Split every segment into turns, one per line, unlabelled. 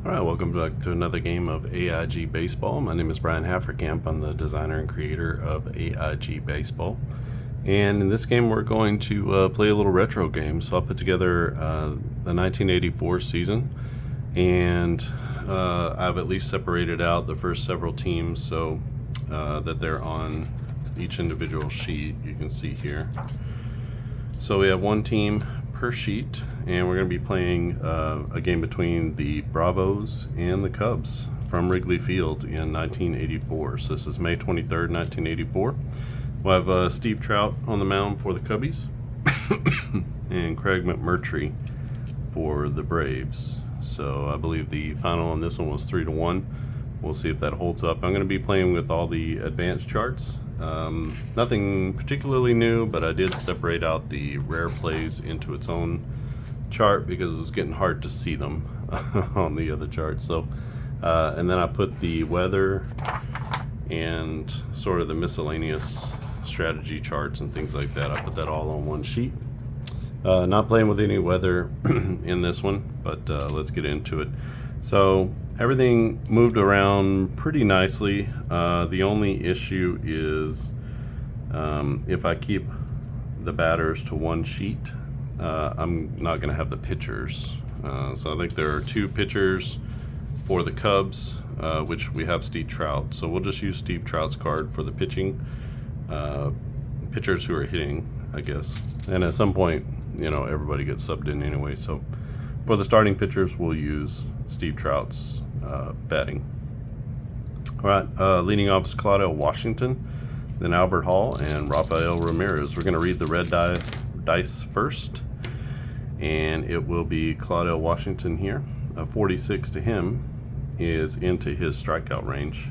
All right, welcome back to another game of AIG Baseball. My name is Brian Hafferkamp. I'm the designer and creator of AIG Baseball. And in this game, we're going to play a little retro game. So I'll put together the 1984 season, and I've at least separated out the first several teams so that they're on each individual sheet. You can see here. So we have one team per sheet, and we're going to be playing a game between the Bravos and the Cubs from Wrigley Field in 1984. So this is May 23rd, 1984. We'll have Steve Trout on the mound for the Cubbies and Craig McMurtry for the Braves. So I believe the final on this one was 3-1. We'll see if that holds up. I'm going to be playing with all the advanced charts. Nothing particularly new, but I did separate out the rare plays into its own chart because it was getting hard to see them on the other chart. So, and then I put the weather and sort of the miscellaneous strategy charts and things like that. I put that all on one sheet. Not playing with any weather in this one, but let's get into it. So everything moved around pretty nicely. The only issue is if I keep the batters to one sheet, I'm not going to have the pitchers. So I think there are two pitchers for the Cubs, which we have Steve Trout. So we'll just use Steve Trout's card for the pitching pitchers who are hitting, I guess. And at some point, you know, everybody gets subbed in anyway. So for the starting pitchers, we'll use Steve Trout's batting. All right, leading off is Claudio Washington, then Albert Hall and Rafael Ramirez. We're going to read the red dice first, and it will be Claudio Washington here. 46 to him is into his strikeout range.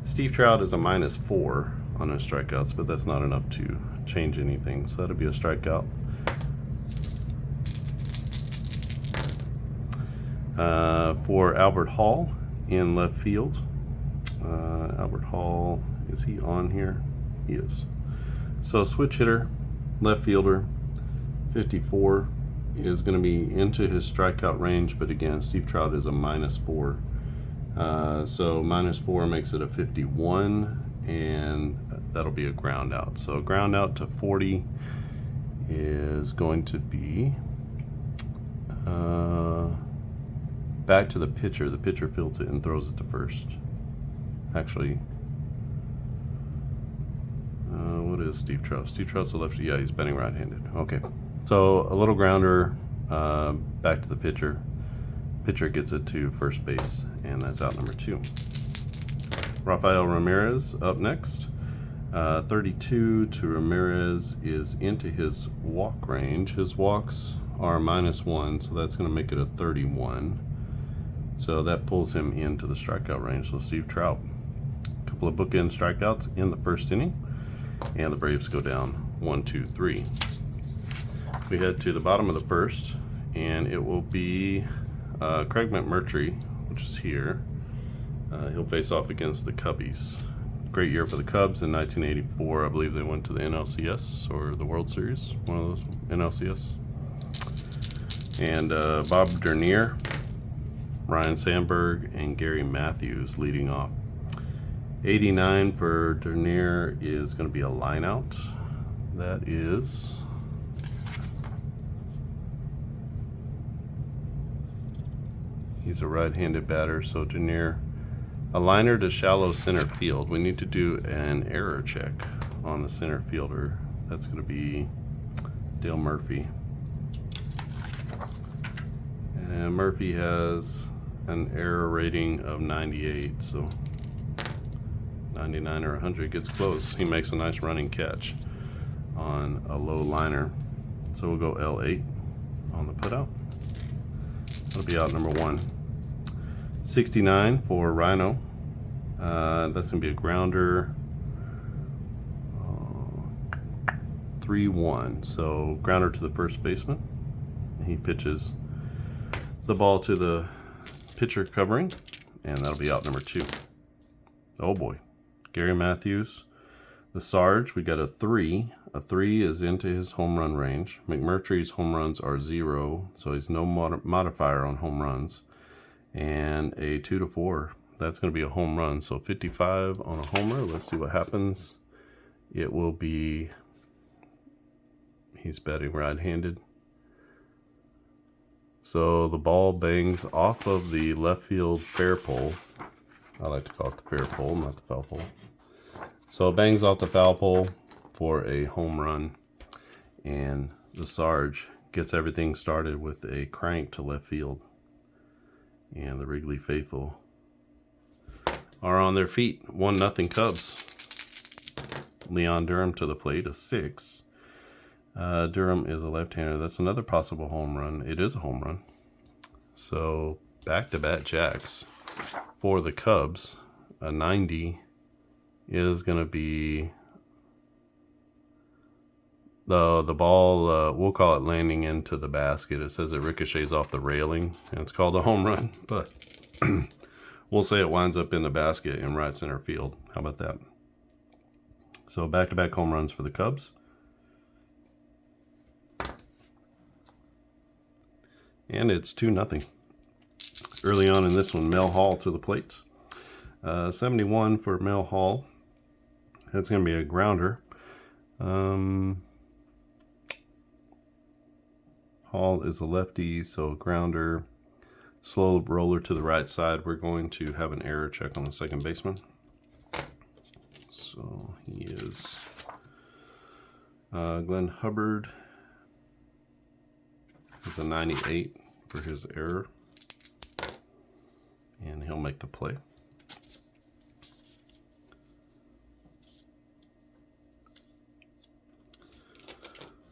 Steve Trout is a -4 on his strikeouts, but that's not enough to change anything, so that'll be a strikeout. For Albert Hall in left field. Albert Hall, is he on here? He is. So switch hitter, left fielder, 54 is going to be into his strikeout range, but again, Steve Trout is a -4. So -4 makes it a 51, and that'll be a ground out. So ground out to 40 is going to be back to the pitcher. The pitcher fields it and throws it to first. Actually, what is Steve Trout? Steve Trout's a lefty. Yeah, he's batting right-handed. Okay, so a little grounder back to the pitcher. Pitcher gets it to first base, and that's out number 2. Rafael Ramirez up next. 32 to Ramirez is into his walk range. His walks are -1, so that's going to make it a 31. So that pulls him into the strikeout range. So Steve Trout, a couple of bookend strikeouts in the first inning, and the Braves go down 1-2-3. We head to the bottom of the first, and it will be Craig McMurtry, which is here. He'll face off against the Cubbies. Great year for the Cubs in 1984. I believe they went to the NLCS or the World Series, one of those, NLCS. And Bob Dernier, Ryan Sandberg, and Gary Matthews leading off. 89 for Dernier is going to be a line out. That is he's a right-handed batter, so Dernier, a liner to shallow center field. We need to do an error check on the center fielder. That's going to be Dale Murphy. And Murphy has an error rating of 98, so 99 or 100 gets close. He makes a nice running catch on a low liner. So we'll go L8 on the putout. That'll be out number 1. 69 for Rhino. That's going to be a grounder. 3-1. So grounder to the first baseman. He pitches the ball to the pitcher covering, and that'll be out number 2. Oh boy. Gary Matthews, the Sarge, we got a 3. A 3 is into his home run range. McMurtry's home runs are 0, so he's no modifier on home runs. and a 2-4. That's going to be a home run. So 55 on a homer. Let's see what happens. It will be, he's batting right-handed. So the ball bangs off of the left field fair pole. I like to call it the fair pole, not the foul pole. So it bangs off the foul pole for a home run. And the Sarge gets everything started with a crank to left field. And the Wrigley faithful are on their feet. 1-0 Cubs. Leon Durham to the plate, a 6. Durham is a left-hander. That's another possible home run. It is a home run. So back-to-back jacks for the Cubs. A 90 is going to be the ball, we'll call it landing into the basket. It says it ricochets off the railing, and it's called a home run. But we'll say it winds up in the basket in right center field. How about that? So back-to-back home runs for the Cubs. And it's 2-0. Early on in this one, Mel Hall to the plate. 71 for Mel Hall. That's going to be a grounder. Hall is a lefty, so grounder. Slow roller to the right side. We're going to have an error check on the second baseman. So he is Glenn Hubbard is a 98 for his error, and he'll make the play.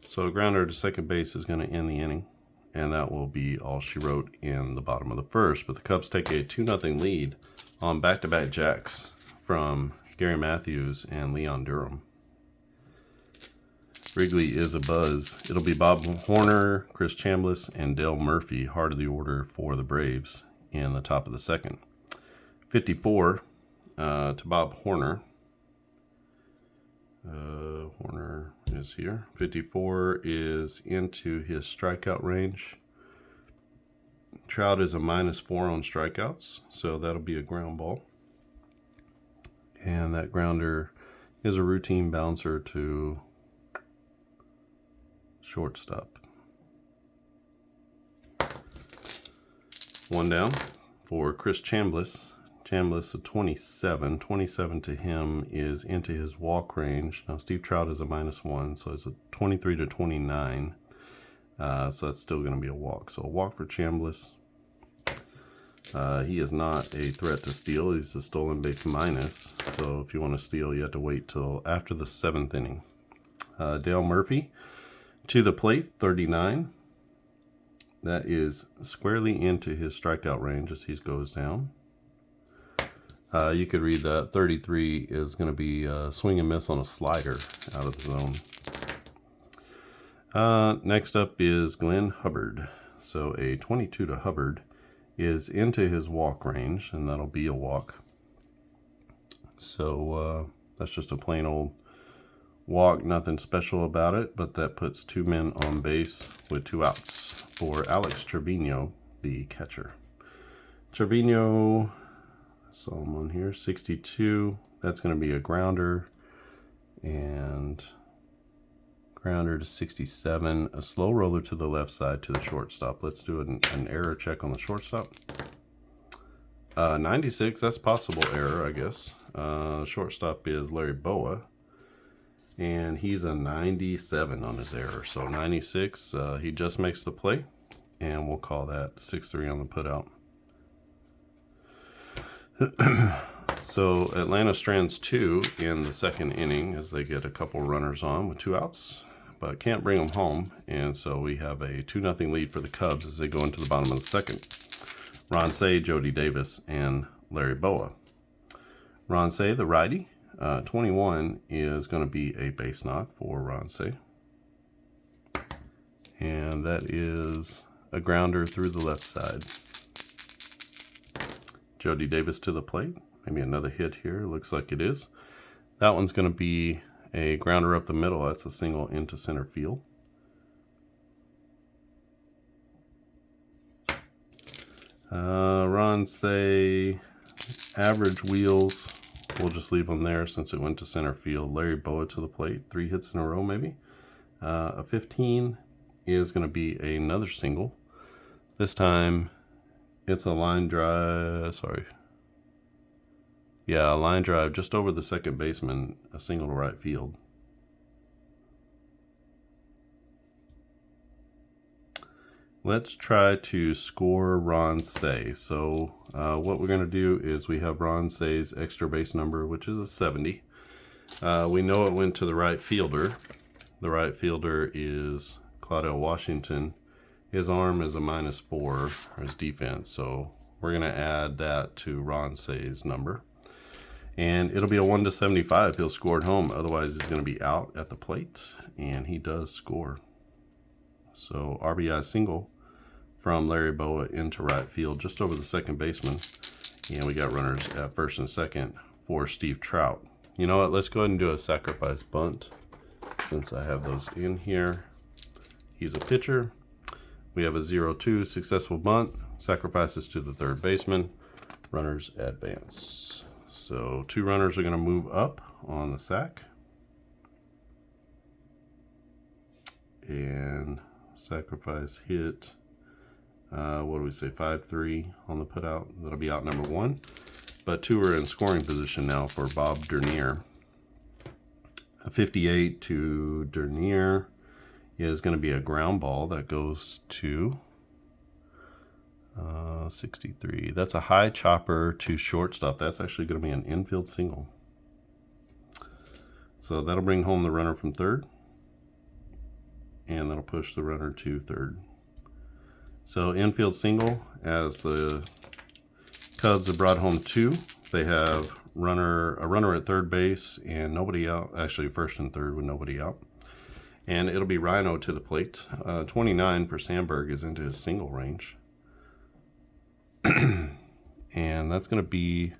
So a grounder to second base is going to end the inning, and that will be all she wrote in the bottom of the first. But the Cubs take a 2-0 lead on back-to-back jacks from Gary Matthews and Leon Durham. Wrigley is a buzz. It'll be Bob Horner, Chris Chambliss, and Dale Murphy, heart of the order for the Braves in the top of the second. 54 to Bob Horner. Horner is here. 54 is into his strikeout range. Trout is a -4 on strikeouts, so that'll be a ground ball. And that grounder is a routine bouncer to shortstop. One down for Chris Chambliss. Chambliss a 27. 27 to him is into his walk range. Now Steve Trout is a -1, so it's a 23 to 29. So that's still going to be a walk. So a walk for Chambliss. He is not a threat to steal. He's a stolen base minus. So if you want to steal, you have to wait till after the 7th inning. Dale Murphy to the plate, 39. That is squarely into his strikeout range as he goes down. You could read that 33 is going to be a swing and miss on a slider out of the zone. Next up is Glenn Hubbard. So a 22 to Hubbard is into his walk range, and that'll be a walk. So that's just a plain old walk, nothing special about it, but that puts 2 men on base with 2 outs for Alex Trevino, the catcher. Trevino, I saw him on here, 62. That's going to be a grounder, and grounder to 67. A slow roller to the left side to the shortstop. Let's do an error check on the shortstop. 96, that's possible error, I guess. Shortstop is Larry Boa, and he's a 97 on his error. So 96, he just makes the play, and we'll call that 6-3 on the putout. So Atlanta strands 2 in the second inning as they get a couple runners on with 2 outs, but can't bring them home. And so we have a 2-0 lead for the Cubs as they go into the bottom of the second. Ron Cey, Jody Davis, and Larry Boa. Ron Cey, the righty, 21 is going to be a base knock for Ron Cey. And that is a grounder through the left side. Jody Davis to the plate. Maybe another hit here. Looks like it is. That one's going to be a grounder up the middle. That's a single into center field. Ron say average wheels. We'll just leave them there since it went to center field. Larry Boa to the plate. 3 hits in a row, maybe. A 15 is going to be another single. This time, it's a line drive. Sorry. Yeah, a line drive just over the second baseman. A single to right field. Let's try to score Ron Say. So what we're going to do is we have Ron Say's extra base number, which is a 70. We know it went to the right fielder. The right fielder is Claudell Washington. His arm is a -4, or his defense. So we're going to add that to Ron Say's number. And it'll be a 1 to 75. He'll score at home. Otherwise, he's going to be out at the plate. And he does score. So RBI single from Larry Boa into right field, just over the second baseman. And we got runners at first and second for Steve Trout. You know what? Let's go ahead and do a sacrifice bunt since I have those in here. He's a pitcher. We have a 0-2 successful bunt. Sacrifices to the third baseman. Runners advance. So 2 runners are going to move up on the sac. And sacrifice hit, what do we say, 5-3 on the putout. That'll be out number 1. But 2 are in scoring position now for Bob Dernier. A 58 to Dernier is going to be a ground ball that goes to 63. That's a high chopper to shortstop. That's actually going to be an infield single. So that'll bring home the runner from third. And that'll push the runner to third. So infield single, as the Cubs have brought home 2. They have a runner at third base and nobody out. Actually, first and third with nobody out. And it'll be Rhino to the plate. 29 for Sandberg is into his single range. And that's going to be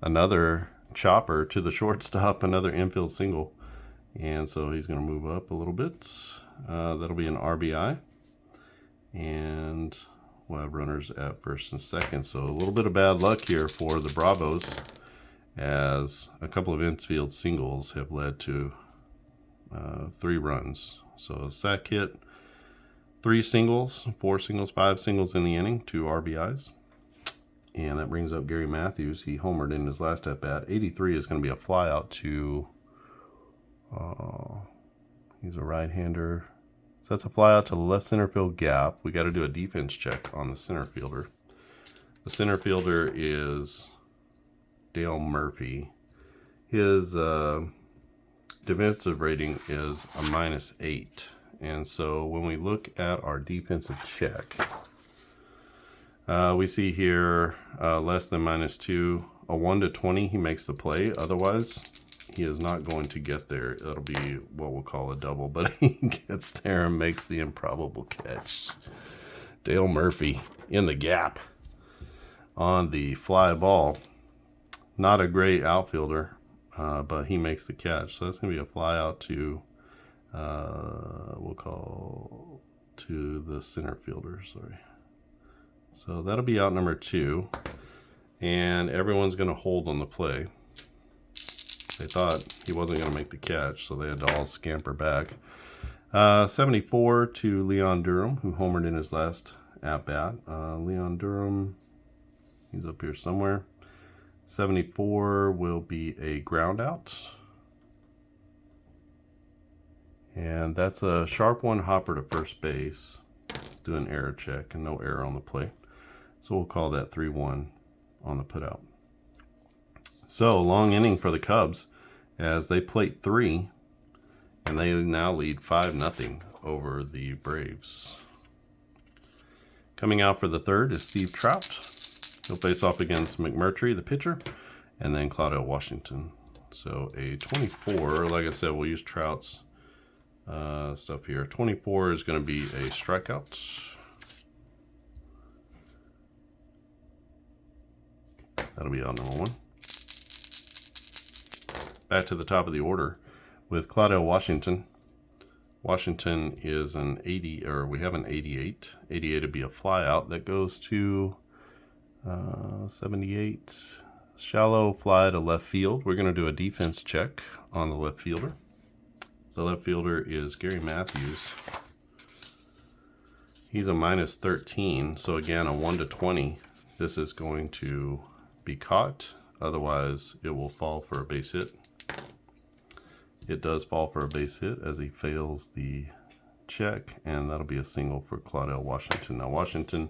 another chopper to the shortstop, another infield single. And so he's going to move up a little bit. That'll be an RBI. And we'll have runners at first and second. So a little bit of bad luck here for the Bravos, as a couple of infield singles have led to 3 runs. So sac hit, 3 singles, 4 singles, 5 singles in the inning, 2 RBIs. And that brings up Gary Matthews. He homered in his last at bat. 83 is going to be a fly out to, he's a right-hander. So that's a fly out to the left center field gap. We got to do a defense check on the center fielder. The center fielder is Dale Murphy. His defensive rating is a -8. And so when we look at our defensive check, we see here less than -2, a 1 to 20, he makes the play. Otherwise, he is not going to get there. It'll be what we'll call a double, but he gets there and makes the improbable catch. Dale Murphy in the gap on the fly ball. Not a great outfielder, but he makes the catch. So that's going to be a fly out to, we'll call to the center fielder, sorry. So that'll be out number 2. And everyone's going to hold on the play. They thought he wasn't going to make the catch, so they had to all scamper back. 74 to Leon Durham, who homered in his last at-bat. Leon Durham, he's up here somewhere. 74 will be a ground out. And that's a sharp one hopper to first base. Do an error check, and no error on the play. So we'll call that 3-1 on the putout. So long inning for the Cubs as they plate 3, and they now lead 5-0 over the Braves. Coming out for the third is Steve Trout. He'll face off against McMurtry, the pitcher, and then Claudell Washington. So a 24, like I said, we'll use Trout's stuff here. 24 is going to be a strikeout. That'll be out number 1. Back to the top of the order with Claudell Washington. Washington is an 80, or we have an 88. 88 would be a fly out that goes to 78. Shallow fly to left field. We're going to do a defense check on the left fielder. The left fielder is Gary Matthews. He's a -13, so again, a 1 to 20. This is going to be caught. Otherwise, it will fall for a base hit. It does fall for a base hit as he fails the check, and that'll be a single for Claudell Washington. Now, Washington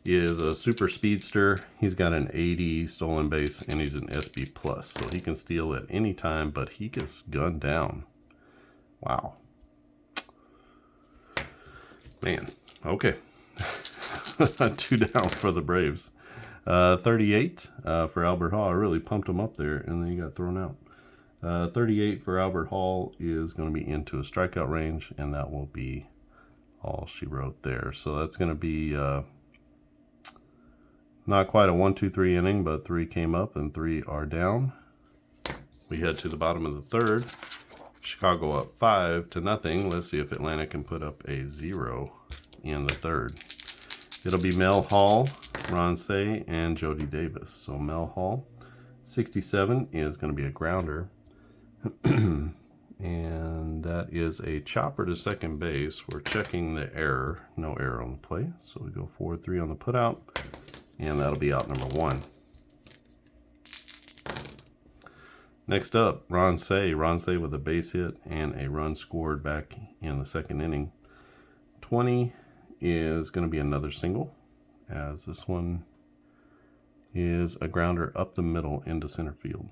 is a super speedster. He's got an 80 stolen base, and he's an SB+, so he can steal at any time, but he gets gunned down. Wow. Man, okay. 2 down for the Braves. 38 for Albert Hall. I really pumped him up there, and then he got thrown out. 38 for Albert Hall is going to be into a strikeout range, and that will be all she wrote there. So that's going to be not quite a 1-2-3 inning, but 3 came up and 3 are down. We head to the bottom of the third. Chicago up 5-0. Let's see if Atlanta can put up a 0 in the third. It'll be Mel Hall, Ron Say, and Jody Davis. So Mel Hall, 67 is going to be a grounder. And that is a chopper to second base. We're checking the error. No error on the play. So we go 4-3 on the putout. And that'll be out number 1. Next up, Ron Say. Ron Say with a base hit and a run scored back in the second inning. 20 is going to be another single, as this one is a grounder up the middle into center field.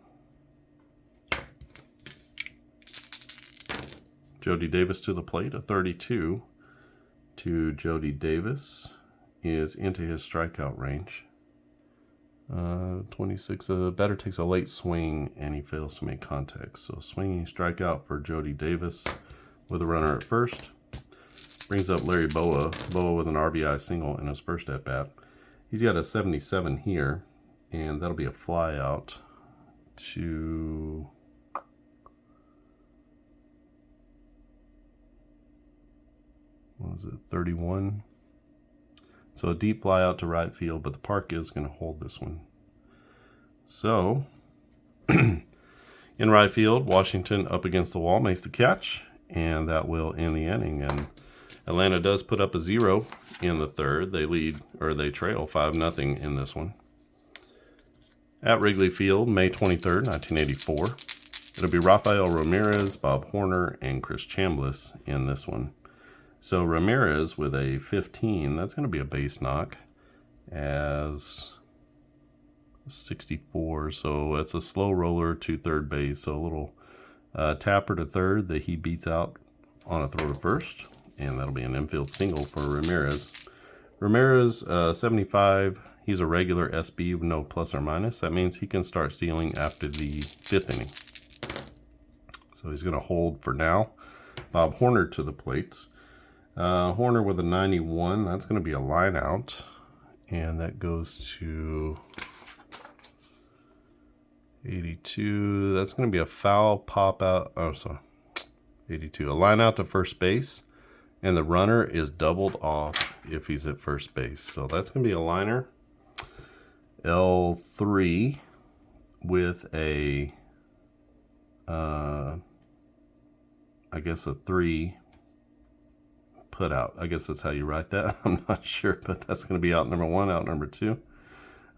Jody Davis to the plate, a 32 to Jody Davis is into his strikeout range. 26, batter takes a late swing and he fails to make contact. So swinging strikeout for Jody Davis with a runner at first. Brings up Larry Boa. Boa with an RBI single in his first at bat. He's got a 77 here, and that'll be a fly out to what was it, 31. So a deep fly out to right field, but the park is going to hold this one. So in right field, Washington up against the wall makes the catch, and that will end the inning. And Atlanta does put up a 0 in the third. They lead, or they trail 5-0 in this one. At Wrigley Field, May 23rd, 1984. It'll be Rafael Ramirez, Bob Horner, and Chris Chambliss in this one. So Ramirez with a 15, that's going to be a base knock as 64. So it's a slow roller to third base. So a little tapper to third that he beats out on a throw to first. And that'll be an infield single for Ramirez. Ramirez, 75, he's a regular SB with no plus or minus. That means he can start stealing after the 5th inning. So he's going to hold for now. Bob Horner to the plate. Horner with a 91, that's going to be a line out, and that goes to 82. That's going to be a foul pop out. Oh, sorry, 82. A line out to first base, and the runner is doubled off if he's at first base. So that's going to be a liner. L3 with a, I guess a 3. Put out. I guess that's how you write that. I'm not sure, but that's going to be out number 1, out number 2,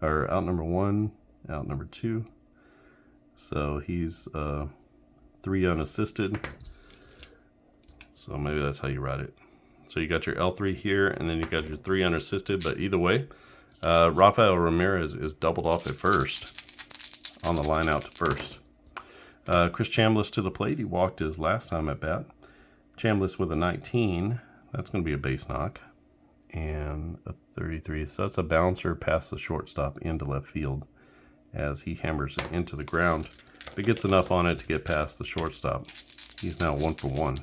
or out number 1, out number 2. So he's 3 unassisted. So maybe that's how you write it. So you got your L3 here, and then you got your 3 unassisted. But either way, Rafael Ramirez is doubled off at first on the line out to first. Chris Chambliss to the plate. He walked his last time at bat. Chambliss with a 19. That's going to be a base knock. And a 33. So that's a bouncer past the shortstop into left field as he hammers it into the ground. If it gets enough on it to get past the shortstop, he's now 1 for 1.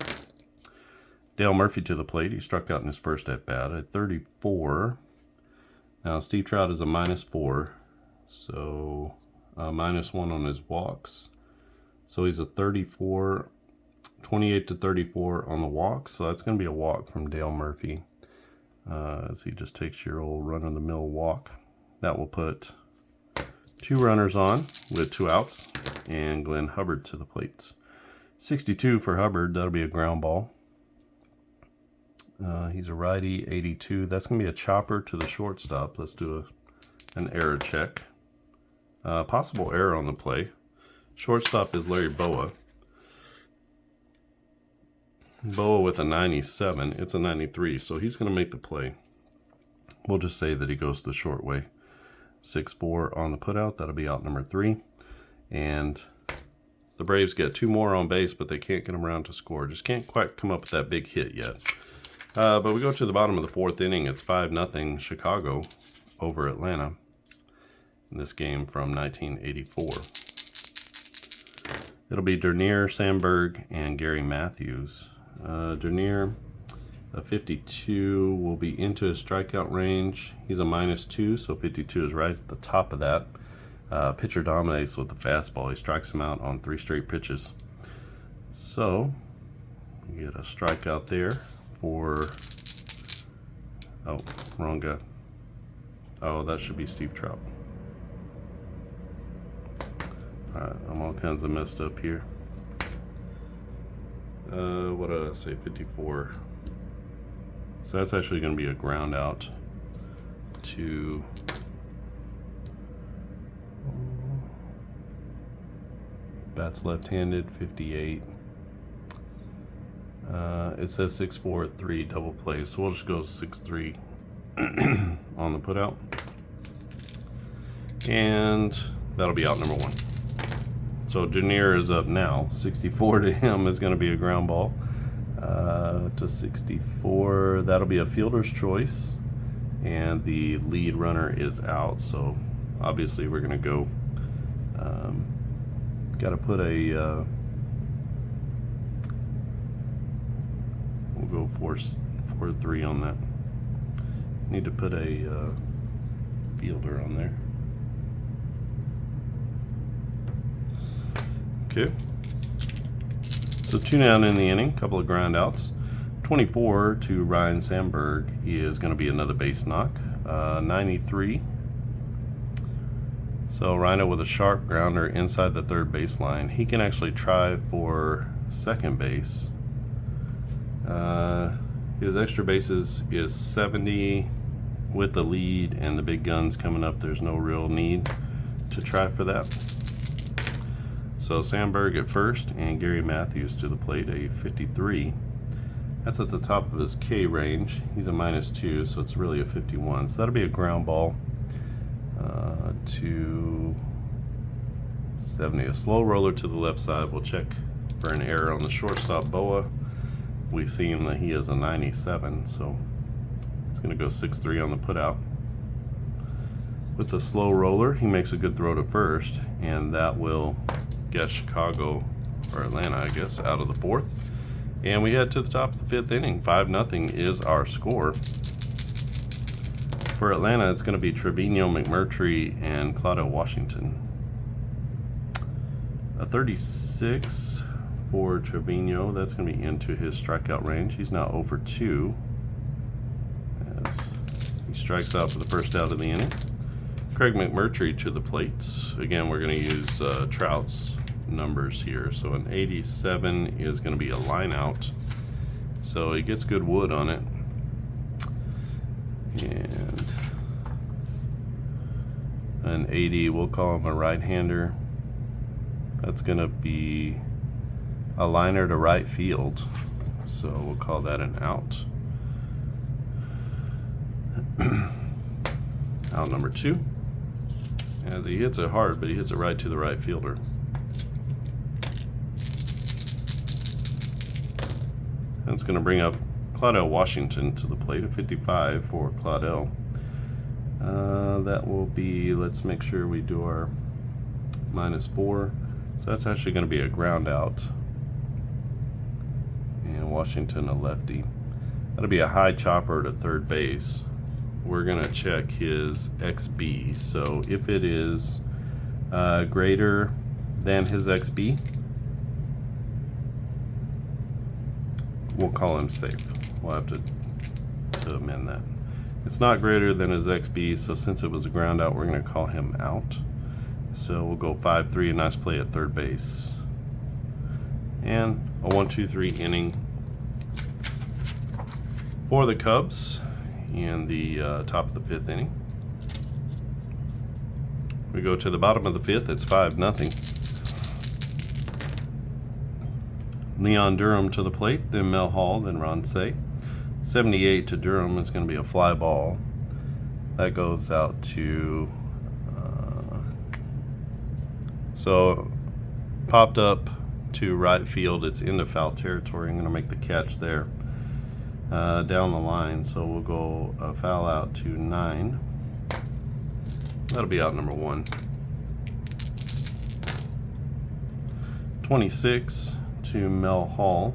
Dale Murphy to the plate. He struck out in his first at bat at 34. Now Steve Trout is a -4. So -1 on his walks. So he's a 34. 28 to 34 on the walk, so that's going to be a walk from Dale Murphy as he just takes your old run-of-the-mill walk. That will put 2 runners on with 2 outs, and Glenn Hubbard to the plate. 62 for Hubbard. That'll be a ground ball. He's a righty. 82. That's going to be a chopper to the shortstop. Let's do an error check. Possible error on the play. Shortstop is Larry Boa. Boa with a 97. It's a 93, so he's going to make the play. We'll just say that he goes the short way. 6-4 on the putout. That'll be out number 3. And the Braves get 2 more on base, but they can't get them around to score. Just can't quite come up with that big hit yet. But we go to the bottom of the 4th inning. It's 5-0 Chicago over Atlanta in this game from 1984. It'll be Dernier, Sandberg, and Gary Matthews. Dernier, a 52, will be into his strikeout range. He's a -2, so 52 is right at the top of that. Pitcher dominates with the fastball. He strikes him out on 3 straight pitches. So, you get a strikeout there for... Oh, wrong guy. Oh, that should be Steve Trout. Alright, I'm all kinds of messed up here. What did I say? 54. So that's actually going to be a ground out to... Bats left-handed, 58. It says 6-4 at 3 double play, so we'll just go 6-3 on the putout. And that'll be out number 1. So Dernier is up now. 64 to him is going to be a ground ball. To 64, that'll be a fielder's choice. And the lead runner is out, so obviously we're going to go... got to put a... we'll go 4-3 on that. Need to put a fielder on there. Okay. So 2 down in the inning, couple of ground outs. 24 to Ryan Sandberg is going to be another base knock. 93. So Rhino with a sharp grounder inside the 3rd baseline. He can actually try for 2nd base. His extra bases is 70 with the lead and the big guns coming up. There's no real need to try for that. So Sandberg at first and Gary Matthews to the plate, a 53. That's at the top of his K range. He's a -2, so it's really a 51. So that'll be a ground ball to 70. A slow roller to the left side. We'll check for an error on the shortstop, Boa. We've seen that he is a 97, so it's going to go 6-3 on the putout. With the slow roller, he makes a good throw to first, and that will get Chicago, or Atlanta, I guess, out of the 4th. And we head to the top of the 5th inning. 5-0 is our score. For Atlanta, it's going to be Trevino, McMurtry, and Claudio Washington. A 36 for Trevino. That's going to be into his strikeout range. He's now 0 for 2. As he strikes out for the first out of the inning. Craig McMurtry to the plate. Again, we're going to use Trout's numbers here. So an 87 is going to be a line out. So he gets good wood on it. And an 80, we'll call him a right-hander. That's going to be a liner to right field. So we'll call that an out. Out number 2. As he hits it hard, but he hits it right to the right fielder. That's going to bring up Claudio Washington to the plate, at 55 for Claudio. That will be, let's make sure we do our -4. So that's actually going to be a ground out. And Washington a lefty. That'll be a high chopper to 3rd base. We're going to check his XB. So if it is greater than his XB, we'll call him safe. We'll have to amend that. It's not greater than his XP, so since it was a ground out, we're going to call him out. So we'll go 5-3, a nice play at third base. And a 1-2-3 inning for the Cubs in the top of the 5th inning. We go to the bottom of the 5th, it's 5-0. Leon Durham to the plate, then Mel Hall, then Ron Say. 78 to Durham is going to be a fly ball. That goes out to, so popped up to right field. It's into foul territory. I'm going to make the catch there down the line. So we'll go a foul out to 9. That'll be out number 1. 26 to Mel Hall.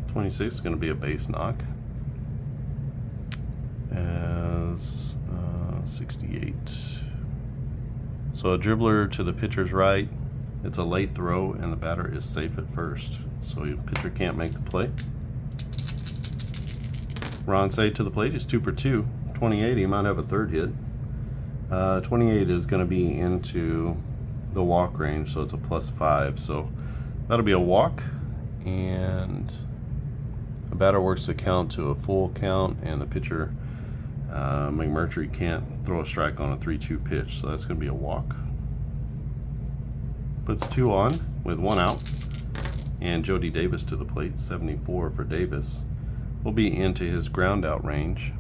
26 is going to be a base knock. As 68. So a dribbler to the pitcher's right. It's a late throw, and the batter is safe at first. So the pitcher can't make the play. Ron Say to the plate is 2 for 2. 28, he might have a third hit. 28 is going to be into the walk range, so it's a +5. So that'll be a walk, and the batter works the count to a full count, and the pitcher, McMurtry, can't throw a strike on a 3-2 pitch, so that's going to be a walk. Puts 2 on with 1 out, and Jody Davis to the plate, 74 for Davis. Will be into his ground out range.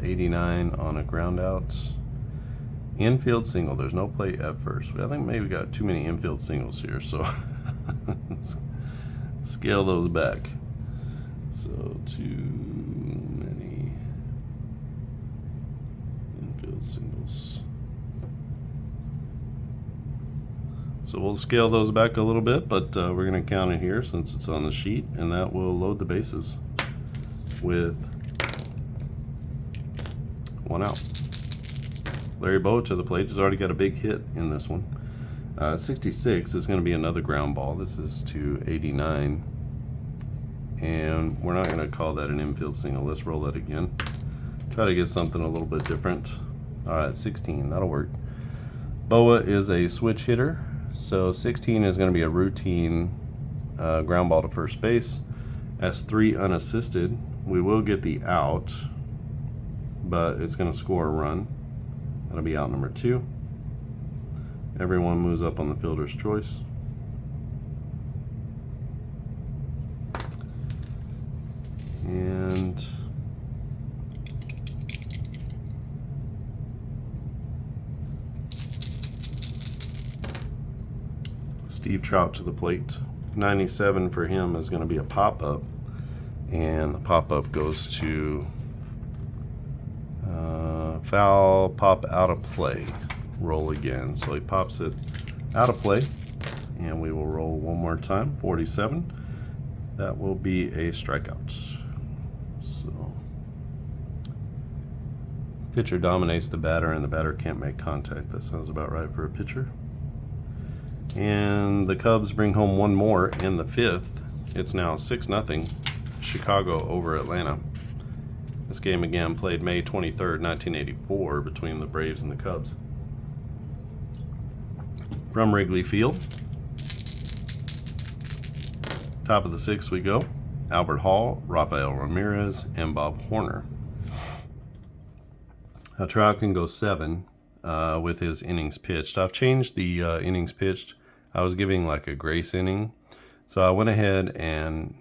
89 on a ground out. Infield single. There's no play at first. I think maybe we got too many infield singles here, so let's scale those back. So too many infield singles. So we'll scale those back a little bit, but we're going to count it here since it's on the sheet, and that will load the bases with 1 out. Larry Bowa to the plate. He's already got a big hit in this one. 66 is going to be another ground ball. This is to 89. And we're not going to call that an infield single. Let's roll that again. Try to get something a little bit different. All right, 16. That'll work. Bowa is a switch hitter. So 16 is going to be a routine ground ball to first base. That's 3 unassisted. We will get the out, but it's going to score a run. That'll be out number 2. Everyone moves up on the fielder's choice. And Steve Trout to the plate. 97 for him is going to be a pop-up, and the pop-up goes to foul, pop out of play, roll again. So he pops it out of play, and we will roll one more time. 47. That will be a strikeout. So pitcher dominates the batter, and the batter can't make contact. That sounds about right for a pitcher. And the Cubs bring home one more in the 5th. It's now 6-0 Chicago over Atlanta. This game again played May 23rd, 1984 between the Braves and the Cubs. From Wrigley Field. Top of the 6th we go. Albert Hall, Rafael Ramirez, and Bob Horner. Now Trout can go 7 with his innings pitched. I've changed the innings pitched. I was giving like a grace inning. So I went ahead and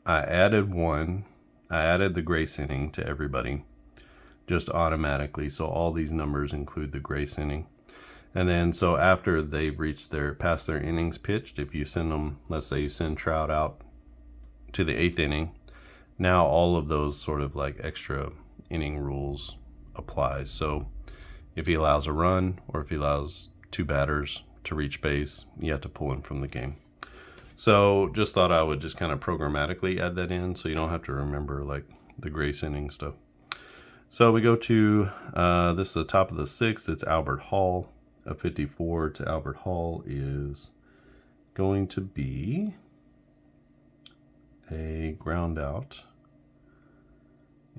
I added 1. I added the grace inning to everybody just automatically. So all these numbers include the grace inning. And then so after they've reached past their innings pitched, if you send them, let's say you send Trout out to the 8th inning, now all of those sort of like extra inning rules apply. So if he allows a run, or if he allows 2 batters to reach base, you have to pull him from the game. So just thought I would just kind of programmatically add that in, so you don't have to remember like the grace inning stuff. So we go to, this is the top of the 6th. It's Albert Hall. A 54 to Albert Hall is going to be a ground out.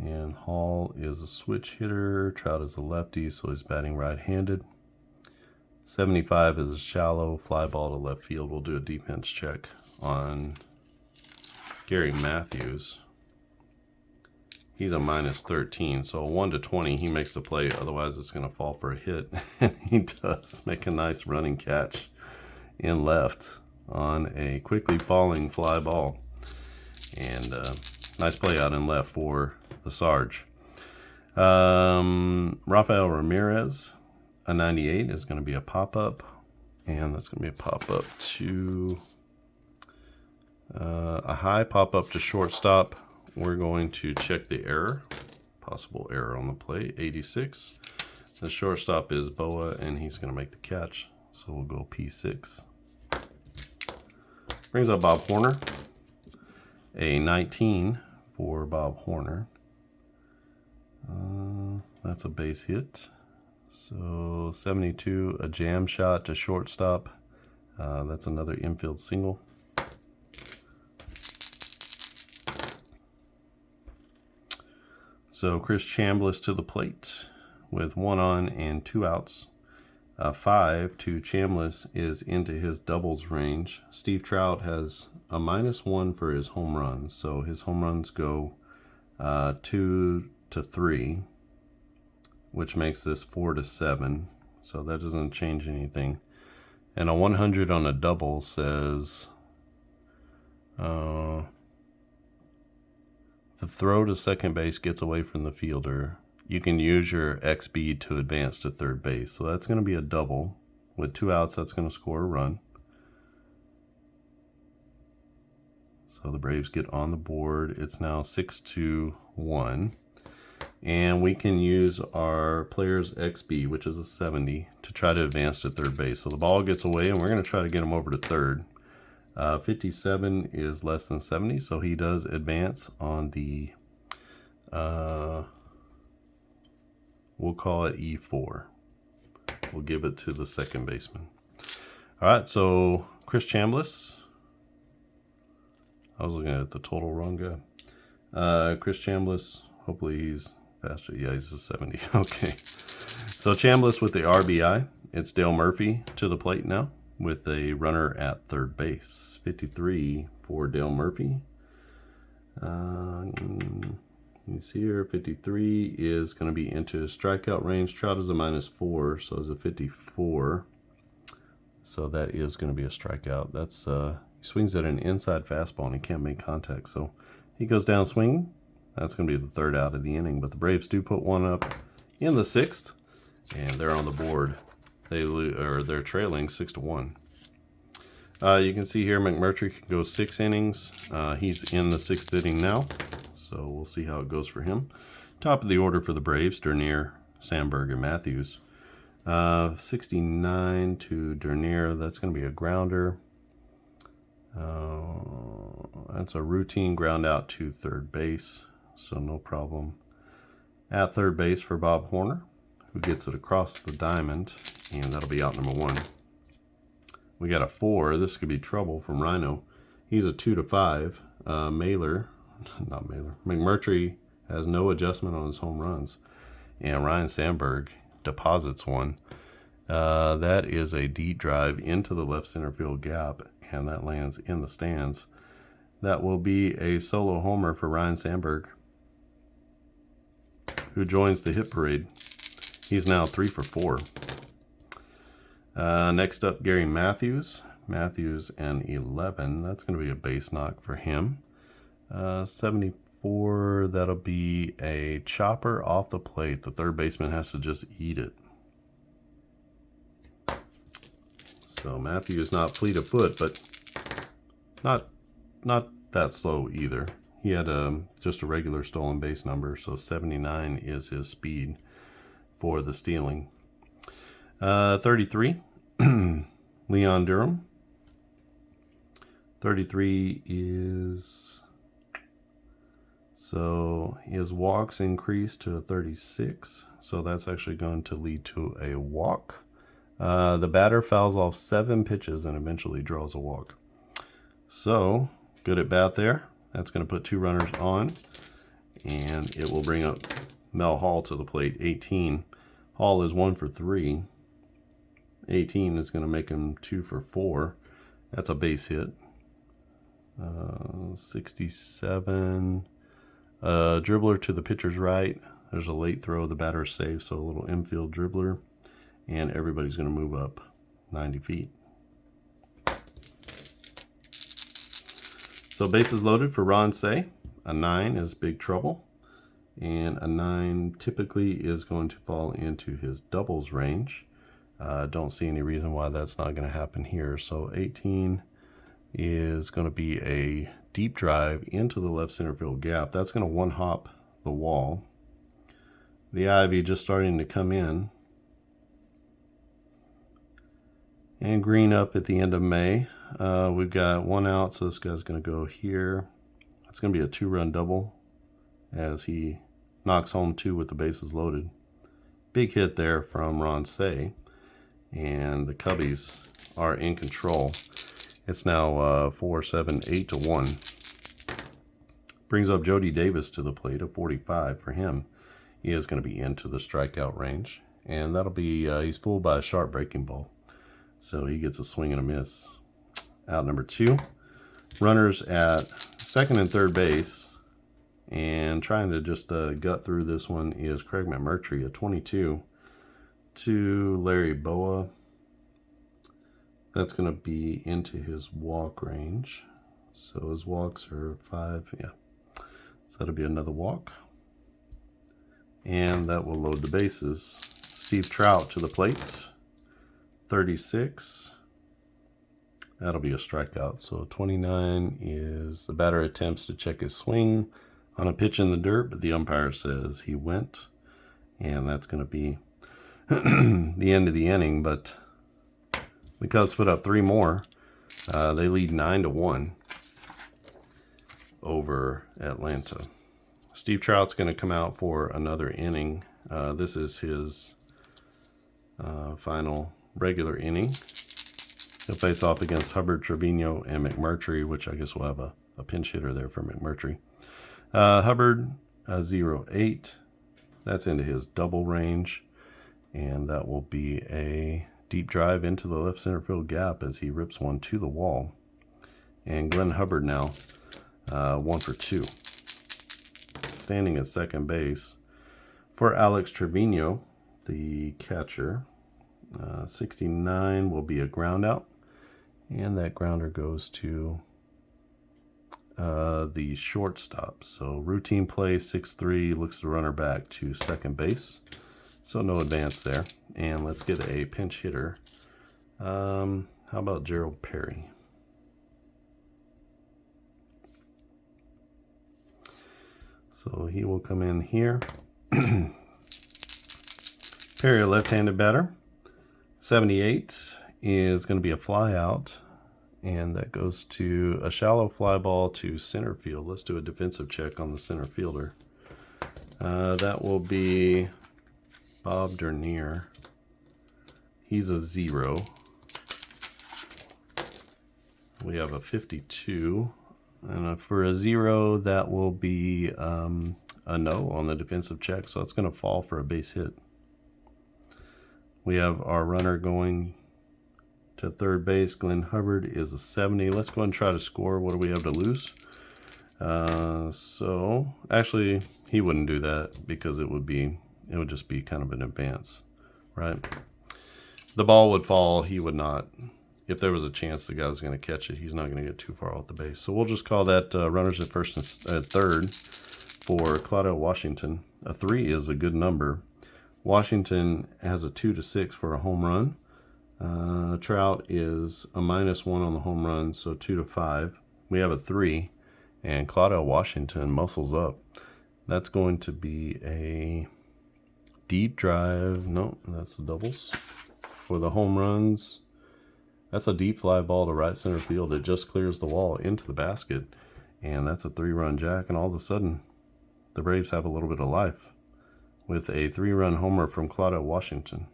And Hall is a switch hitter. Trout is a lefty, so he's batting right-handed. 75 is a shallow fly ball to left field. We'll do a defense check on Gary Matthews. He's a -13, so 1 to 20, he makes the play. Otherwise, it's going to fall for a hit. And he does make a nice running catch in left on a quickly falling fly ball. And nice play out in left for the Sarge. Rafael Ramirez, a 98, is going to be a pop-up. And that's going to be a pop-up to a high pop-up to shortstop. We're going to check the error, possible error on the play, 86. The shortstop is Boa, and he's going to make the catch, so we'll go P6. Brings up Bob Horner, a 19 for Bob Horner. That's a base hit. So 72, a jam shot to shortstop. That's another infield single. So Chris Chambliss to the plate with 1 on and 2 outs. 5 to Chambliss is into his doubles range. Steve Trout has a -1 for his home runs. So his home runs go 2 to 3, which makes this 4 to 7. So that doesn't change anything. And a 100 on a double says the throw to second base gets away from the fielder. You can use your XB to advance to third base. So that's going to be a double. With 2 outs, that's going to score a run. So the Braves get on the board. It's now 6 to 1. And we can use our player's XB, which is a 70, to try to advance to third base. So the ball gets away, and we're going to try to get him over to third. 57 is less than 70, so he does advance on the, we'll call it E4. We'll give it to the second baseman. All right, so Chris Chambliss. I was looking at the total wrong guy. Chris Chambliss, hopefully he's faster. Yeah, he's a 70. Okay. So Chambliss with the RBI. It's Dale Murphy to the plate now with a runner at third base. 53 for Dale Murphy. You see here, 53 is going to be into his strikeout range. Trout is a -4, so it's a 54. So that is going to be a strikeout. That's he swings at an inside fastball and he can't make contact. So he goes down swinging. That's going to be the 3rd out of the inning. But the Braves do put one up in the 6th, and they're on the board. They're trailing 6 to 1. You can see here McMurtry can go 6 innings. He's in the 6th inning now, so we'll see how it goes for him. Top of the order for the Braves: Dernier, Sandberg, and Matthews. 69 to Dernier. That's going to be a grounder. That's a routine ground out to third base, so no problem. At third base for Bob Horner, who gets it across the diamond, and that'll be out number 1. We got a 4. This could be trouble from Rhino. He's a 2 to 5. McMurtry has no adjustment on his home runs, and Ryan Sandberg deposits one. That is a deep drive into the left center field gap, and that lands in the stands. That will be a solo homer for Ryan Sandberg, who joins the hit parade. He's now 3 for 4. Next up, Gary Matthews. Matthews and 11. That's going to be a base knock for him. 74. That'll be a chopper off the plate. The third baseman has to just eat it. So Matthews not fleet of foot, but not that slow either. He had just a regular stolen base number, so 79 is his speed for the stealing. 33, Leon Durham. 33 is, so his walks increased to a 36, so that's actually going to lead to a walk. The batter fouls off 7 pitches and eventually draws a walk. So, good at bat there. That's going to put 2 runners on. and it will bring up Mel Hall to the plate. 18. Hall is 1 for 3. 18 is going to make him 2 for 4. That's a base hit. 67. Dribbler to the pitcher's right. There's a late throw. The batter's safe, so a little infield dribbler. And everybody's going to move up 90 feet. So bases loaded for Ron Say. A 9 is big trouble. And a 9 typically is going to fall into his doubles range. Don't see any reason why that's not going to happen here. So 18 is going to be a deep drive into the left center field gap. That's going to one hop the wall. The ivy just starting to come in. And green up at the end of May. We've got 1 out, so this guy's going to go here. It's going to be a 2-run double as he knocks home 2 with the bases loaded. Big hit there from Ron Say. And the Cubbies are in control. It's now 4, 7, 8 to 1. Brings up Jody Davis to the plate, a 45 for him. He is going to be into the strikeout range. And that'll be, he's fooled by a sharp breaking ball. So he gets a swing and a miss. Out number 2. Runners at second and third base. And trying to just gut through this one is Craig McMurtry, a 22. To Larry Boa. That's going to be into his walk range. So his walks are 5. Yeah. So that'll be another walk. And that will load the bases. Steve Trout to the plate. 36. That'll be a strikeout. So 29 is the batter attempts to check his swing on a pitch in the dirt, but the umpire says he went. And that's going to be the end of the inning, but the Cubs put up 3 more. They lead 9 to 1 over Atlanta. Steve Trout's going to come out for another inning. This is his final regular inning. He'll face off against Hubbard, Trevino, and McMurtry, which I guess we'll have a pinch hitter there for McMurtry. Hubbard, 0-8. That's into his double range. And that will be a deep drive into the left center field gap as he rips one to the wall. And Glenn Hubbard now 1 for 2. Standing at second base for Alex Trevino, the catcher. 69 will be a ground out. And that grounder goes to the shortstop. So routine play, 6-3, looks the runner back to second base. So no advance there. And let's get a pinch hitter. How about Gerald Perry? So he will come in here. Perry, a left-handed batter. 78 is going to be a fly out. And that goes to a shallow fly ball to center field. Let's do a defensive check on the center fielder. That will be Bob Dernier. He's a 0. We have a 52. And for a 0, that will be a no on the defensive check. So it's going to fall for a base hit. We have our runner going to third base. Glenn Hubbard is a 70. Let's go ahead and try to score. What do we have to lose? So actually he wouldn't do that because it would just be kind of an advance, right? The ball would fall. He would not. If there was a chance the guy was going to catch it, he's not going to get too far off the base. So we'll just call that runners at first and at third for Claudio Washington. A 3 is a good number. Washington has a 2-6 for a home run. Trout is a -1 on the home run, so 2-5. We have a 3, and Claudio Washington muscles up. That's going to be a deep drive. No, that's the doubles. For the home runs, that's a deep fly ball to right center field. It just clears the wall into the basket, and that's a 3-run jack, and all of a sudden, the Braves have a little bit of life with a 3-run homer from Claudio Washington.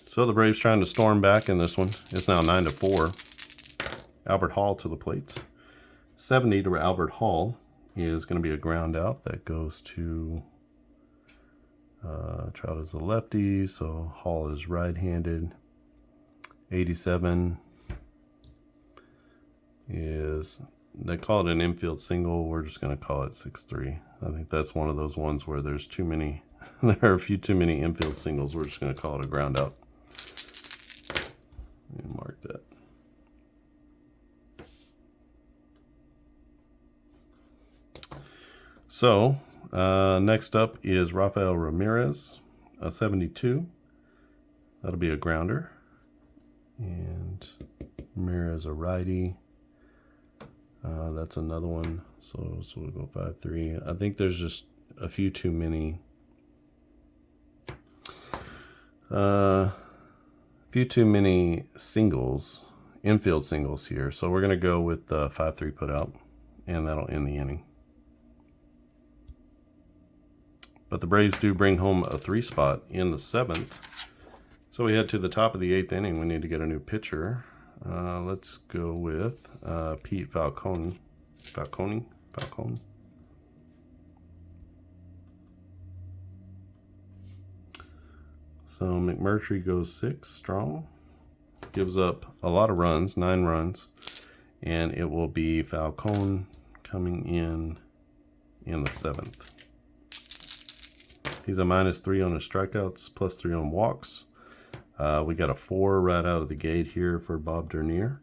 So the Braves trying to storm back in this one. It's now 9-4. Albert Hall to the plate. 70 to Albert Hall is going to be a ground out. That goes to Trout is the lefty, so Hall is right-handed. 87 is, they call it an infield single. We're just going to call it 6-3. I think that's one of those ones where there's too many, there are a few too many infield singles. We're just going to call it a ground out. And mark that. So, next up is Rafael Ramirez, a 72. That'll be a grounder. And Ramirez, a righty. That's another one. So we'll go 5-3. I think there's just a few too many. Singles, infield singles here. So we're going to go with 5-3 put out, and that'll end the inning. But the Braves do bring home a 3 spot in the 7th. So we head to the top of the 8th inning. We need to get a new pitcher. Let's go with Pete Falcone. Falcone. So McMurtry goes 6 strong. Gives up a lot of runs, 9 runs. And it will be Falcone coming in the 7th. He's a -3 on his strikeouts, +3 on walks. We got a 4 right out of the gate here for Bob Dernier.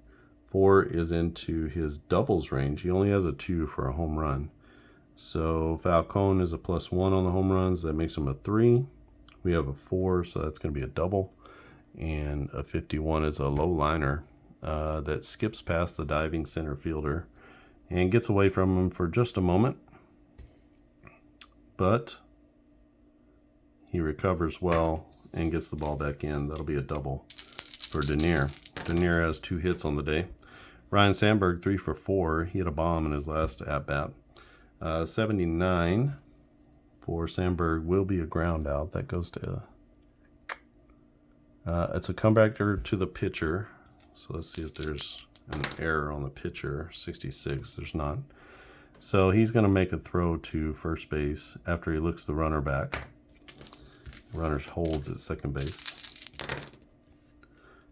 4 is into his doubles range. He only has a 2 for a home run. So Falcone is a +1 on the home runs. That makes him a 3. We have a 4, so that's going to be a double. And a 51 is a low liner that skips past the diving center fielder and gets away from him for just a moment. But he recovers well and gets the ball back in. That'll be a double for Dernier. Dernier has 2 hits on the day. Ryan Sandberg, 3 for 4. He hit a bomb in his last at-bat. 79 for Sandberg will be a ground out. That goes to... it's a comebacker to the pitcher. So let's see if there's an error on the pitcher. 66, there's not. So he's going to make a throw to first base after he looks the runner back. Runner holds at second base.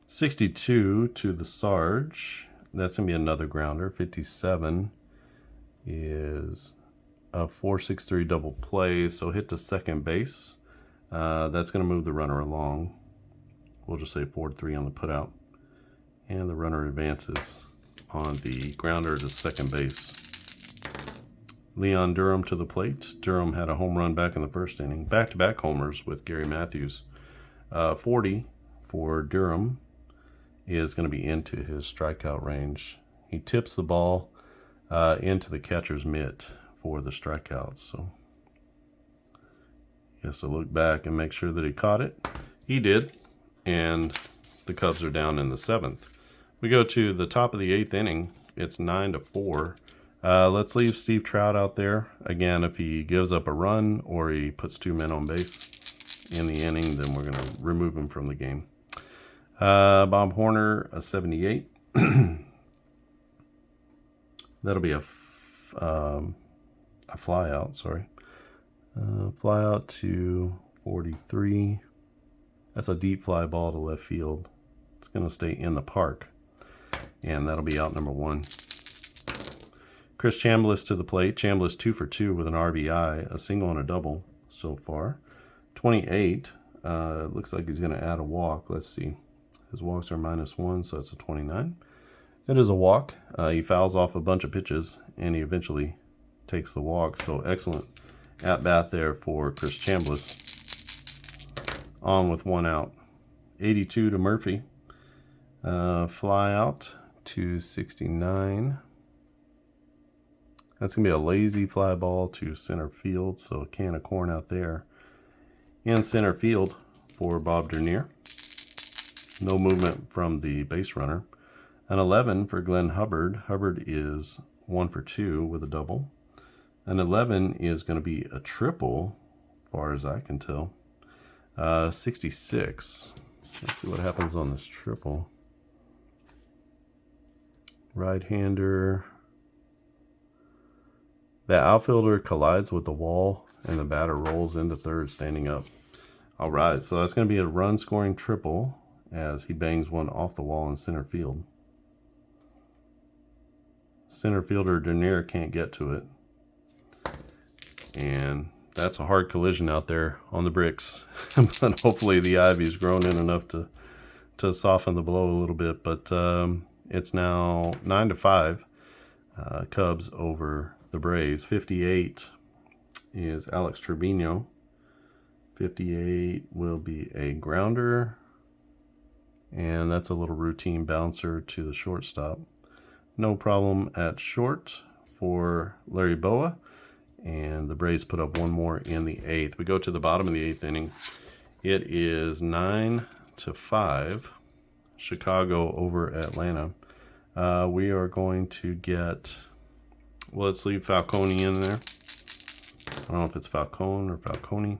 62 to the Sarge. That's going to be another grounder. 57 is a 4-6-3 double play. So hit to second base. That's going to move the runner along. We'll just say 4-3 on the putout. And the runner advances on the grounder to second base. Leon Durham to the plate. Durham had a home run back in the first inning. Back-to-back homers with Gary Matthews. 40 for Durham is going to be into his strikeout range. He tips the ball into the catcher's mitt for the strikeout. So he has to look back and make sure that he caught it. He did, and the Cubs are down in the 7th. We go to the top of the 8th inning. It's 9-4. Let's leave Steve Trout out there. Again, if he gives up a run or he puts 2 men on base in the inning, then we're going to remove him from the game. Bob Horner, a 78. That'll be a fly out, sorry. Fly out to 43. That's a deep fly ball to left field. It's going to stay in the park. And that'll be out number 1. Chris Chambliss to the plate. Chambliss 2 for 2 with an RBI, a single and a double so far. 28. Looks like he's going to add a walk. Let's see. His walks are -1, so that's a 29. It is a walk. He fouls off a bunch of pitches, and he eventually takes the walk. So excellent at-bat there for Chris Chambliss. On with 1 out. 82 to Murphy. Fly out to 69. That's going to be a lazy fly ball to center field, so a can of corn out there. In center field for Bob Dernier. No movement from the base runner. An 11 for Glenn Hubbard. Hubbard is 1 for 2 with a double. An 11 is going to be a triple, as far as I can tell. 66. Let's see what happens on this triple. Right-hander. The outfielder collides with the wall, and the batter rolls into third, standing up. All right, so that's going to be a run-scoring triple as he bangs one off the wall in center field. Center fielder Dernier can't get to it. And that's a hard collision out there on the bricks. But hopefully the ivy's grown in enough to soften the blow a little bit. But it's now 9-5. Cubs over the Braves. 58 is Alex Trevino. 58 will be a grounder. And that's a little routine bouncer to the shortstop. No problem at short for Larry Boa. And the Braves put up one more in the 8th. We go to the bottom of the 8th inning. It is 9-5. Chicago over Atlanta. We are going to get, well, let's leave Falcone in there. I don't know if it's Falcone or Falcone.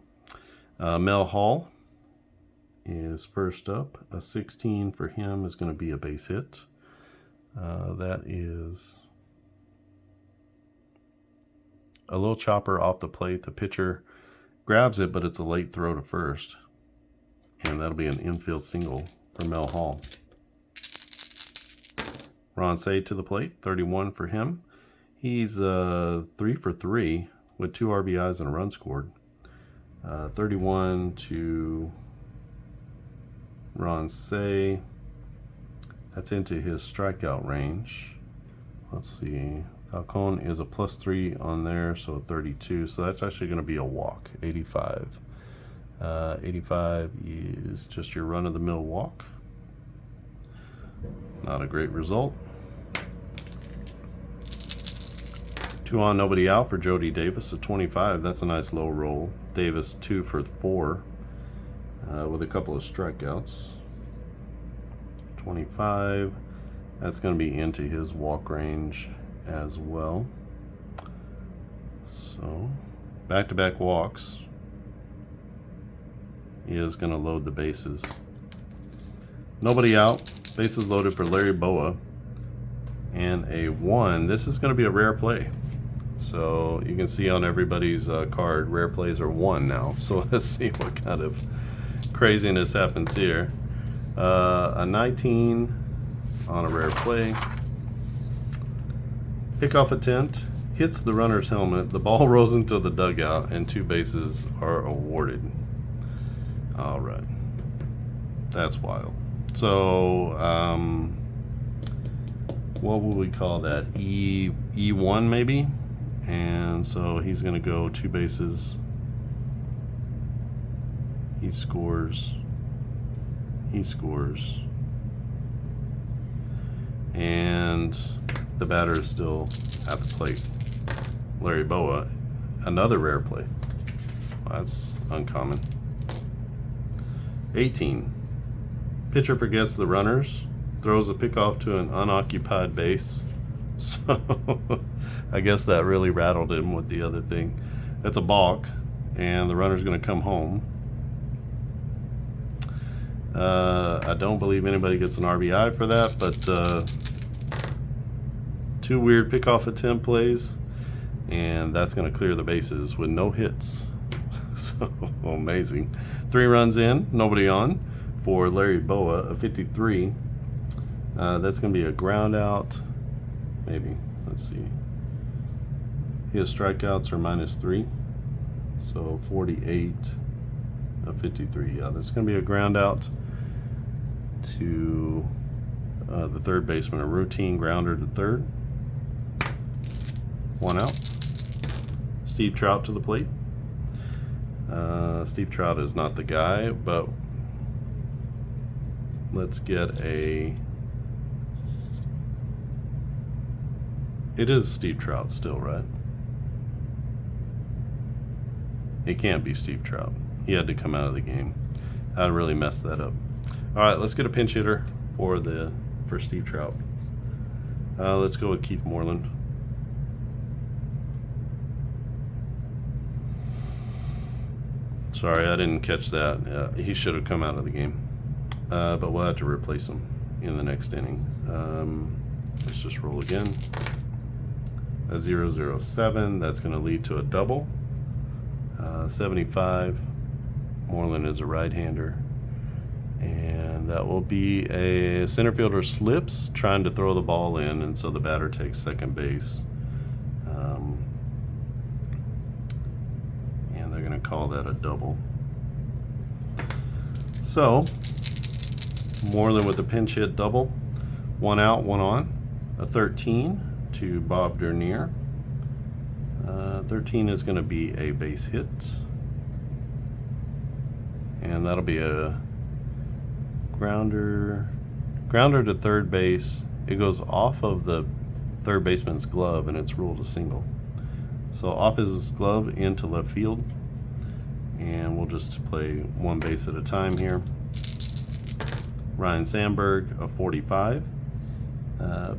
Mel Hall is first up. A 16 for him is going to be a base hit. That is a little chopper off the plate. The pitcher grabs it, but it's a late throw to first. And that'll be an infield single for Mel Hall. Ron Say to the plate, 31 for him. He's 3 for 3 with 2 RBIs and a run scored. 31 to Ron Say. That's into his strikeout range. Let's see. Falcone is a +3 on there, so 32. So that's actually going to be a walk, 85. 85 is just your run-of-the-mill walk. Not a great result. 2 on, nobody out for Jody Davis, a 25. That's a nice low roll. Davis 2 for 4 with a couple of strikeouts. 25. That's going to be into his walk range as well. So back-to-back walks. He is going to load the bases. Nobody out. Bases loaded for Larry Boa. And a 1. This is going to be a rare play. So you can see on everybody's card, rare plays are 1 now. So let's see what kind of craziness happens here. A 19 on a rare play. Pickoff attempt. Hits the runner's helmet. The ball rolls into the dugout and 2 bases are awarded. All right. That's wild. So, what would we call that? E1 maybe? And so he's going to go 2 bases. He scores. He scores. And the batter is still at the plate. Larry Boa, another rare play. Well, that's uncommon. 18. Pitcher forgets the runners, throws a pickoff to an unoccupied base. So I guess that really rattled him with the other thing. That's a balk, and the runner's going to come home. I don't believe anybody gets an RBI for that, but 2 weird pickoff attempt plays, and that's going to clear the bases with no hits. So amazing. 3 runs in, nobody on for Larry Boa, a 53. That's going to be a ground out, maybe. Let's see. His strikeouts are -3, so 48 of 53. Yeah, that's going to be a ground out to the third baseman, a routine grounder to third. 1 out. Steve Trout to the plate. Steve Trout is not the guy, but let's get a... It is Steve Trout still, right? It can't be Steve Trout. He had to come out of the game. I really messed that up. All right, let's get a pinch hitter for Steve Trout. Let's go with Keith Moreland. Sorry, I didn't catch that. He should have come out of the game. But we'll have to replace him in the next inning. Let's just roll again. A 007, that's going to lead to a double. 75, Moreland is a right-hander. And that will be a center fielder slips, trying to throw the ball in, and so the batter takes second base. And they're going to call that a double. So, Moreland with a pinch hit double. 1 out, 1 on. A 13 to Bob Dernier. 13 is going to be a base hit. And that'll be a grounder to third base. It goes off of the third baseman's glove, and it's ruled a single. So off his glove into left field. And we'll just play one base at a time here. Ryan Sandberg, a 45.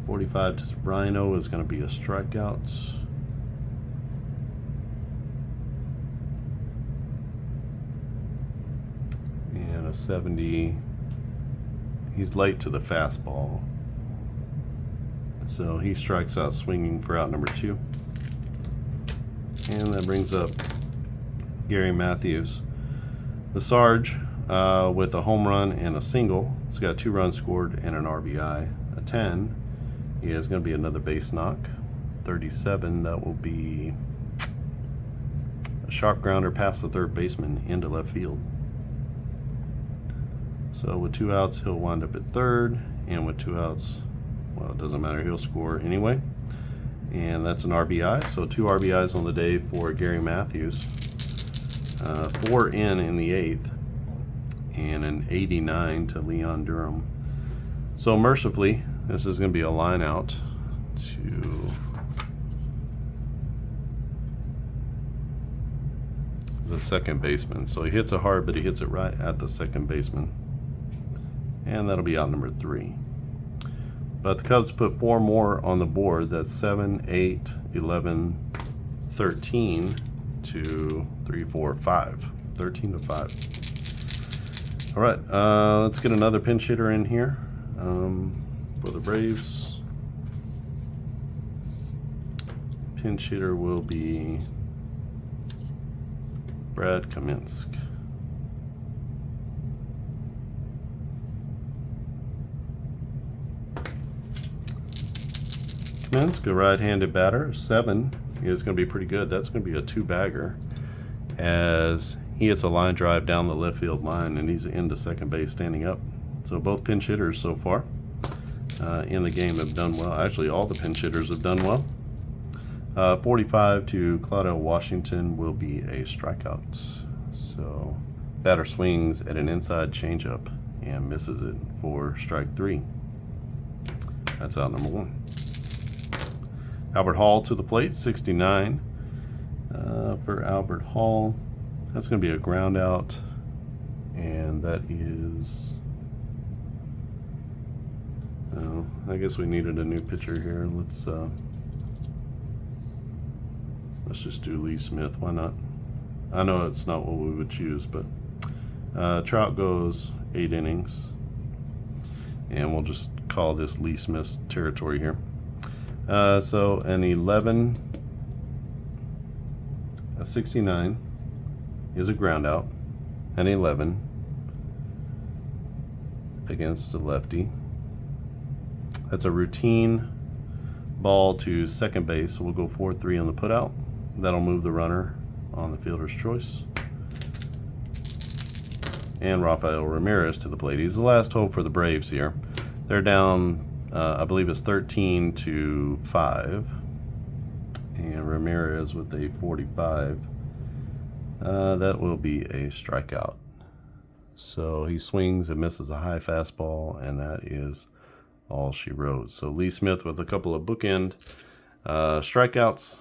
45 to Rhino is going to be a strikeout. And a 70. He's late to the fastball. So he strikes out swinging for out number 2. And that brings up Gary Matthews. The Sarge with a home run and a single. He's got 2 runs scored and an RBI. A 10. He is going to be another base knock. 37, that will be a sharp grounder past the third baseman into left field. So with 2 outs, he'll wind up at third. And with 2 outs, well, it doesn't matter, he'll score anyway. And that's an RBI. So 2 RBIs on the day for Gary Matthews. 4 in the 8th. And an 89 to Leon Durham. So mercifully, this is going to be a line out to the second baseman. So he hits it hard, but he hits it right at the second baseman. And that'll be out number 3. But the Cubs put 4 more on the board. That's 7, 8, 11, 13 to 3, 4, 5. 13 to 5. All right, let's get another pinch hitter in here for the Braves. Pinch hitter will be Brad Kaminsk. Kaminsk, a right-handed batter. 7 is going to be pretty good. That's going to be a 2-bagger as he hits a line drive down the left field line, and he's into second base standing up. So both pinch hitters so far in the game have done well. Actually, all the pinch hitters have done well. 45 to Claudio Washington will be a strikeout. So batter swings at an inside changeup and misses it for strike 3. That's out number 1. Albert Hall to the plate, 69 for Albert Hall. That's going to be a ground out, and that is, I guess we needed a new pitcher here. Let's just do Lee Smith. Why not? I know it's not what we would choose, but Trout goes 8 innings, and we'll just call this Lee Smith's territory here. So an 11, a 69 is a ground out, an 11 against a lefty. That's a routine ball to second base, so we'll go 4-3 on the putout. That'll move the runner on the fielder's choice. And Rafael Ramirez to the plate. He's the last hope for the Braves here. They're down, I believe it's 13 to 5. And Ramirez with a 45. That will be a strikeout. So he swings and misses a high fastball, and that is all she wrote. So Lee Smith with a couple of bookend strikeouts,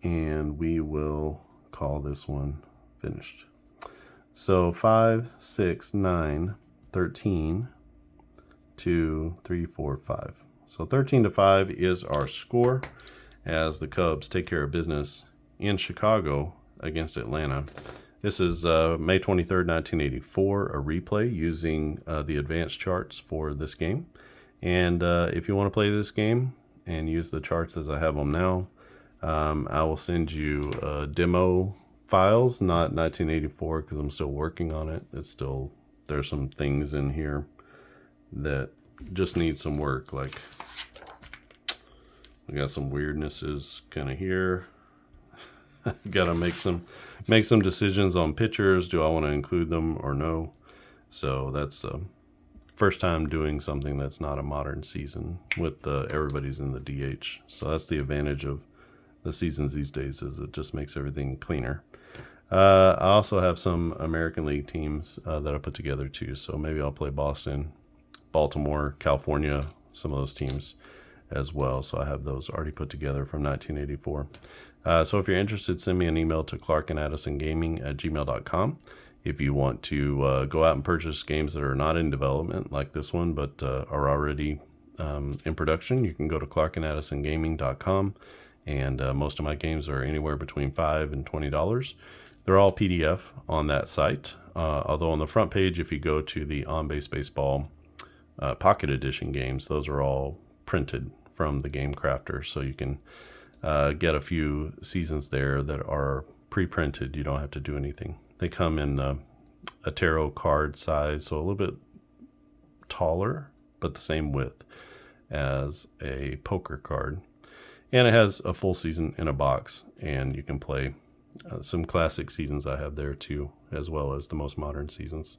and we will call this one finished. So 5, 6, 9, 13, 2, 3, 4, 5. So 13 to 5 is our score as the Cubs take care of business in Chicago against Atlanta. This is May 23rd, 1984, a replay using the advanced charts for this game. And if you want to play this game and use the charts as I have them now, I will send you demo files, not 1984, because I'm still working on it. There's some things in here that just need some work. Like, we got some weirdnesses kind of here. Gotta make some decisions on pictures. Do I want to include them or no? So that's first time doing something that's not a modern season with everybody's in the DH. So that's the advantage of the seasons these days, is it just makes everything cleaner. I also have some American League teams that I put together too. So maybe I'll play Boston, Baltimore, California, some of those teams as well. So I have those already put together from 1984. So if you're interested, send me an email to clarkandaddisongaming@gmail.com. If you want to go out and purchase games that are not in development like this one, but are already in production, you can go to clarkandaddisongaming.com. And most of my games are anywhere between $5 and $20. They're all PDF on that site. Although on the front page, if you go to the On-Base Baseball Pocket Edition games, those are all printed from the Game Crafter. So you can get a few seasons there that are pre-printed. You don't have to do anything. They come in a tarot card size, so a little bit taller, but the same width as a poker card. And it has a full season in a box, and you can play some classic seasons I have there too, as well as the most modern seasons.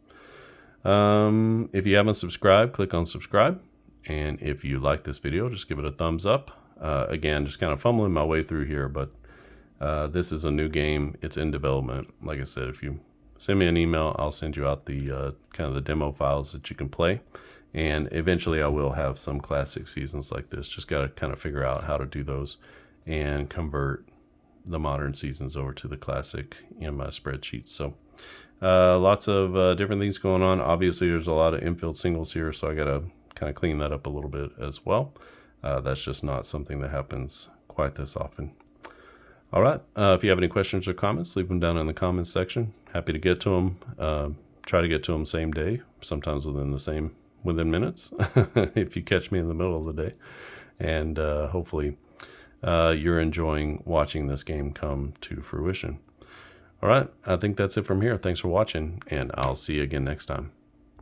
If you haven't subscribed, click on subscribe. And if you like this video, just give it a thumbs up. Again, just kind of fumbling my way through here, but this is a new game. It's in development. Like I said, if you send me an email, I'll send you out the kind of the demo files that you can play. And eventually I will have some classic seasons like this. Just got to kind of figure out how to do those and convert the modern seasons over to the classic in my spreadsheets. So lots of different things going on. Obviously, there's a lot of infield singles here, so I got to kind of clean that up a little bit as well. That's just not something that happens quite this often. All right. If you have any questions or comments, leave them down in the comments section. Happy to get to them. Try to get to them same day, sometimes within minutes, if you catch me in the middle of the day. And hopefully you're enjoying watching this game come to fruition. All right. I think that's it from here. Thanks for watching, and I'll see you again next time.